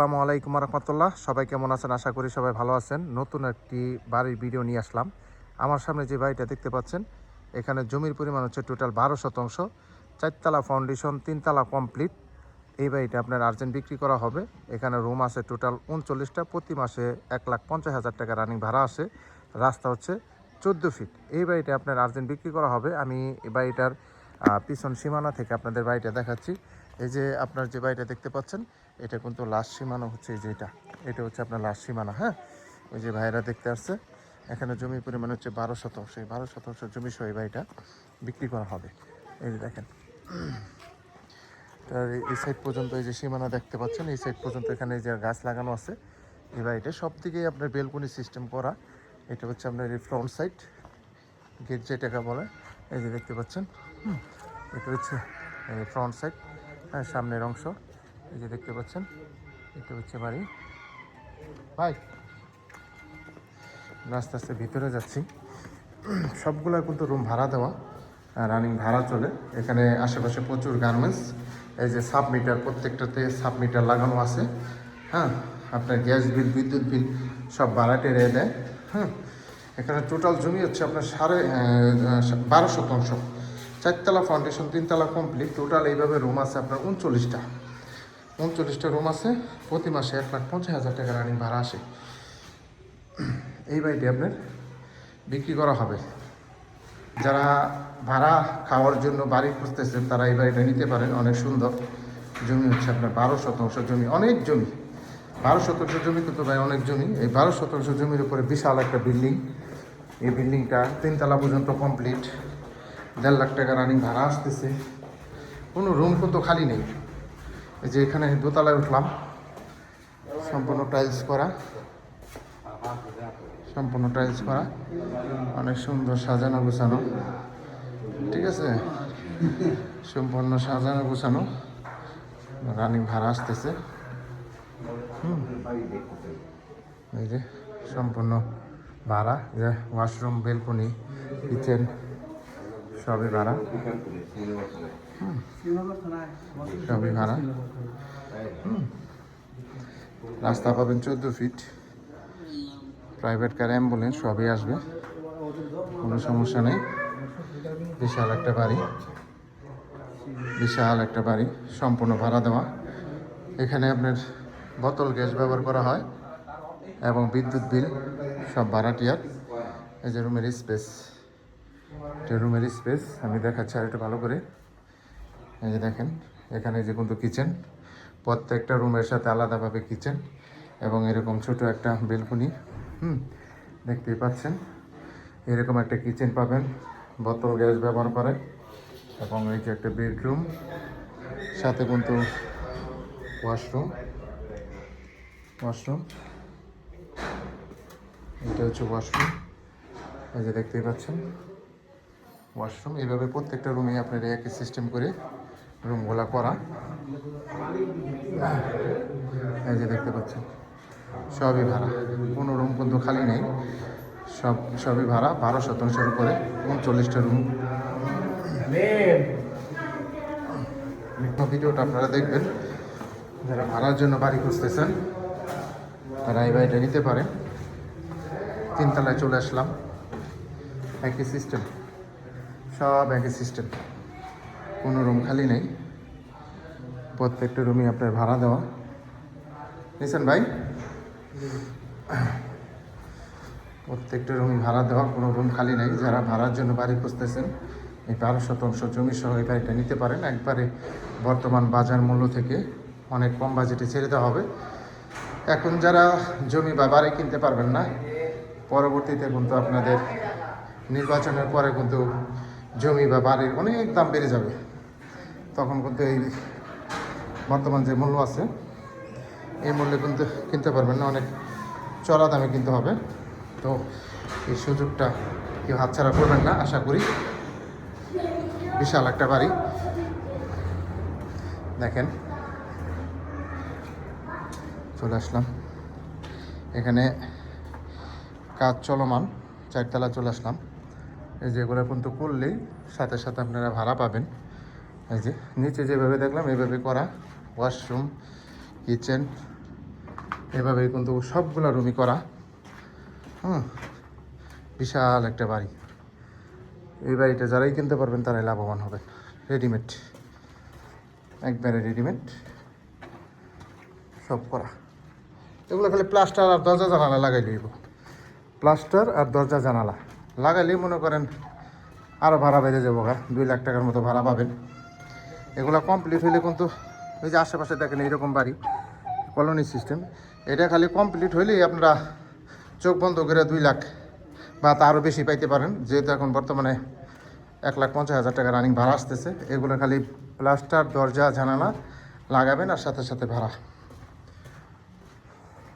আসসালামু আলাইকুম রহমতুল্লাহ। সবাই কেমন আছেন? আশা করি সবাই ভালো আছেন। নতুন একটি বাড়ির ভিডিও নিয়ে আসলাম। আমার সামনে যে বাড়িটা দেখতে পাচ্ছেন, এখানে জমির পরিমাণ হচ্ছে টোটাল 12 শতাংশ, 4তলা ফাউন্ডেশন, 3তলা কমপ্লিট। এই বাড়িটা আপনার আর্জেন্ট বিক্রি করা হবে। এখানে রুম আছে টোটাল 39টা, প্রতি মাসে 1,50,000 টাকা রানিং ভাড়া আসে। রাস্তা হচ্ছে 14 ফিট। এই বাড়িটা আপনার আর্জেন্ট বিক্রি করা হবে। আমি এই বাড়িটার পিছন সীমানা থেকে আপনাদের বাড়িটা দেখাচ্ছি। এই যে আপনার যে বাড়িটা দেখতে পাচ্ছেন, এটা কিন্তু লাস্ট সীমানা হচ্ছে এই যে এটা হচ্ছে আপনার লাস্ট সীমানা। হ্যাঁ, ওই যে ভাইরা দেখতে আসছে, এখানে জমির পরিমাণ হচ্ছে 12 শতাংশ। এই 12 শতাংশ জমি সহ এই বাড়িটা বিক্রি করা হবে। এই যে দেখেন, তার এই সাইড পর্যন্ত এই যে সীমানা দেখতে পাচ্ছেন, এই সাইড পর্যন্ত এখানে যে গাছ লাগানো আছে। এই বাড়িটা সব দিকেই আপনার বেলকনি সিস্টেম করা। এটা হচ্ছে আপনার এই ফ্রন্ট সাইড, গেট যেটাকে বলে। এই যে দেখতে পাচ্ছেন, এটা হচ্ছে ফ্রন্ট সাইড, হ্যাঁ, সামনের অংশ। এই যে দেখতে পাচ্ছেন, এটা হচ্ছে বাড়ি। ভাই, আস্তে আস্তে ভিতরে যাচ্ছি। সবগুলো কিন্তু রুম ভাড়া দেওয়া, রানিং ভাড়া চলে। এখানে আশেপাশে প্রচুর গার্মেন্টস। এই যে সাবমিটার, প্রত্যেকটাতে সাবমিটার লাগানো আছে। হ্যাঁ, আপনার গ্যাস বিল, বিদ্যুৎ বিল সব ভাড়াটে রেয়ে দেয়। হ্যাঁ, এখানে টোটাল জমি হচ্ছে আপনার 12 শতাংশ, 4তলা ফাউন্ডেশন, 3তলা কমপ্লিট। টোটাল এইভাবে রুম আছে আপনার 39টা রুম আছে। প্রতি মাসে 1,50,000 টাকা রানিং ভাড়া আসে। এই বাড়িটি আপনার বিক্রি করা হবে। যারা ভাড়া খাওয়ার জন্য বাড়ি খুঁজতেছেন, তারা এই বাড়িটা নিতে পারেন। অনেক সুন্দর জমি হচ্ছে আপনার 12 শতাংশ জমি, অনেক জমি। 12 শতাংশ জমি কিন্তু ভাই অনেক জমি। এই 12 শতাংশ জমির উপরে বিশাল একটা বিল্ডিং। এই বিল্ডিংটা 3তলা পর্যন্ত কমপ্লিট। 1.5 লাখ টাকা রানিং ভাড়া আসতেছে। কোনো রুম কিন্তু খালি নেই। এই যে এখানে দোতলায় উঠলাম, সম্পূর্ণ টাইলস করা, অনেক সুন্দর সাজানো গোছানো। ঠিক আছে, সম্পূর্ণ সাজানো গোছানো। রানিং ভাড়া আসতেছে। এই যে সম্পূর্ণ ভাড়া, যে ওয়াশরুম, বেলকনি, কিচেন সবই ভাড়া। সবই ভাড়া। রাস্তা পাবেন 14 ফিট। প্রাইভেট কার, অ্যাম্বুলেন্স সবই আসবে, কোনো সমস্যা নেই। বিশাল একটা বাড়ি, সম্পূর্ণ ভাড়া দেওয়া। এখানে আপনার বোতল গ্যাস ব্যবহার করা হয় এবং বিদ্যুৎ বিল সব ভাড়াটিয়ার। এই যে রুমের স্পেস, আমি দেখাচ্ছি আর একটু ভালো করে। এই যে দেখেন, এখানে যে কিন্তু কিচেন, প্রত্যেকটা রুমের সাথে আলাদাভাবে কিচেন এবং এরকম ছোট একটা বেলকনি। দেখতেই পাচ্ছেন, এরকম একটা কিচেন পাবেন, বোতল গ্যাস ব্যবহার করে। এবং এই যে একটা বেডরুম, সাথে কিন্তু ওয়াশরুম। এটা হচ্ছে ওয়াশরুম। এই যে দেখতেই পাচ্ছেন ওয়াশরুম। এইভাবে প্রত্যেকটা রুমে আপনার একই সিস্টেম করে রুমগুলা করা। এই যে দেখতে পাচ্ছেন, সবই ভাড়া, কোনো রুম কিন্তু খালি নেই। সবই ভাড়া। 12 শতাংশের উপরে 39টা রুম। ভিডিওটা আপনারা দেখবেন। যারা ভাড়ার জন্য বাড়ি খুঁজতেছেন, তারা এই বাড়িটা নিতে পারেন। 3তলায় চলে আসলাম, একই সিস্টেম, সব একই সিস্টেম, কোনো রুম খালি নেই। প্রত্যেকটা রুমই আপনার ভাড়া দেওয়া। নিছেন ভাই? প্রত্যেকটা রুমই ভাড়া দেওয়া, কোনো রুম খালি নেই। যারা ভাড়ার জন্য বাড়ি খুঁজতেছেন, এই 12 শতাংশ জমি সহ এই বাড়িটা নিতে পারেন। একবারে বর্তমান বাজার মূল্য থেকে অনেক কম বাজেটে ছেড়ে দেওয়া হবে। এখন যারা জমি বা বাড়ি কিনতে পারবেন না, পরবর্তীতে কিন্তু আপনাদের নির্বাচনের পরে কিন্তু জমি বা বাড়ির অনেক দাম বেড়ে যাবে। তখন কিন্তু এই বর্তমান যে মূল্য আছে, এই মূল্যে কিন্তু কিনতে পারবেন না, অনেক চড়া দামে কিনতে হবে। তো এই সুযোগটা কেউ হাতছাড়া করবেন না, আশা করি। বিশাল একটা বাড়ি দেখেন, চলে আসলাম। এখানে কাজ চলমান, 4তলা চলে আসলাম। এই যেগুলো কিন্তু করলেই সাথে সাথে আপনারা ভাড়া পাবেন। এই যে নিচে যেভাবে দেখলাম এইভাবে করা, ওয়াশরুম, কিচেন এভাবে কিন্তু সবগুলা রুমই করা। বিশাল একটা বাড়ি। এই বাড়িটা যারাই কিনতে পারবেন তারাই লাভবান হবেন। রেডিমেড, একবারে রেডিমেড সব করা। এগুলো খালি প্লাস্টার আর দরজা জানালা লাগাই লইব। প্লাস্টার আর দরজা জানালা লাগাইলেই মনে করেন আরও ভাড়া বেড়ে যাবো, 2 লাখ টাকার মতো ভাড়া পাবেন। এগুলো কমপ্লিট হইলে কিন্তু ওই যে আশেপাশে দেখেন এইরকম বাড়ি, কলোনি সিস্টেম, এটা খালি কমপ্লিট হইলেই আপনারা চোখ বন্ধ করে 2 লাখ বা তারও বেশি পাইতে পারেন। যেহেতু এখন বর্তমানে 1,50,000 টাকা রানিং ভাড়া আসতেছে। এগুলো খালি প্লাস্টার দরজা জানালা লাগাবেন আর সাথে সাথে ভাড়া।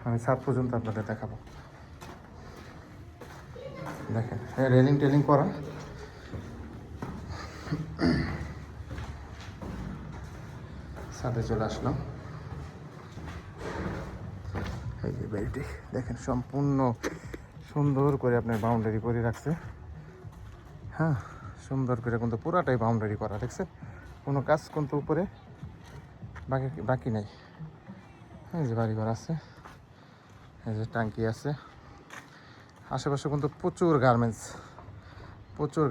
আমি 7 পর্যন্ত আপনাদের দেখাবো। দেখেন রেলিং টেলিং করা। সাথে চলে আসলাম। এই যে বাড়িটি দেখেন সম্পূর্ণ সুন্দর করে আপনার বাউন্ডারি করে রাখছে। হ্যাঁ, সুন্দর করে কিন্তু পুরাটাই বাউন্ডারি করা, দেখছেন? কোনো কাজ কিন্তু উপরে বাকি নাই। এই যে বাড়িঘর আছে, এই যে ট্যাঙ্কি আছে। আশেপাশে কিন্তু প্রচুর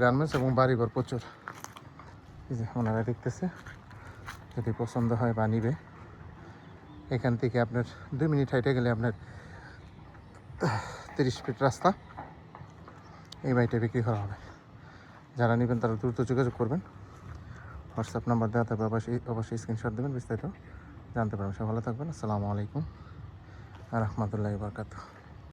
গার্মেন্টস এবং বাড়িঘর প্রচুর। এই যে ওনারা দেখতেছে, যদি পছন্দ হয় বা নিবে। এখান থেকে আপনার 2 মিনিট হাইটে গেলে আপনার 30 ফিট রাস্তা। এই বাড়িটা বিক্রি করা হবে। যারা নেবেন তারা দ্রুত যোগাযোগ করবেন। হোয়াটসঅ্যাপ নাম্বার দেওয়া থাকবে, অবশ্যই স্ক্রিনশট দেবেন, বিস্তারিত জানতে পারবেন। সব ভালো থাকবেন। আসসালামু আলাইকুম ওয়া রাহমাতুল্লাহি ওয়া বারাকাতুহু।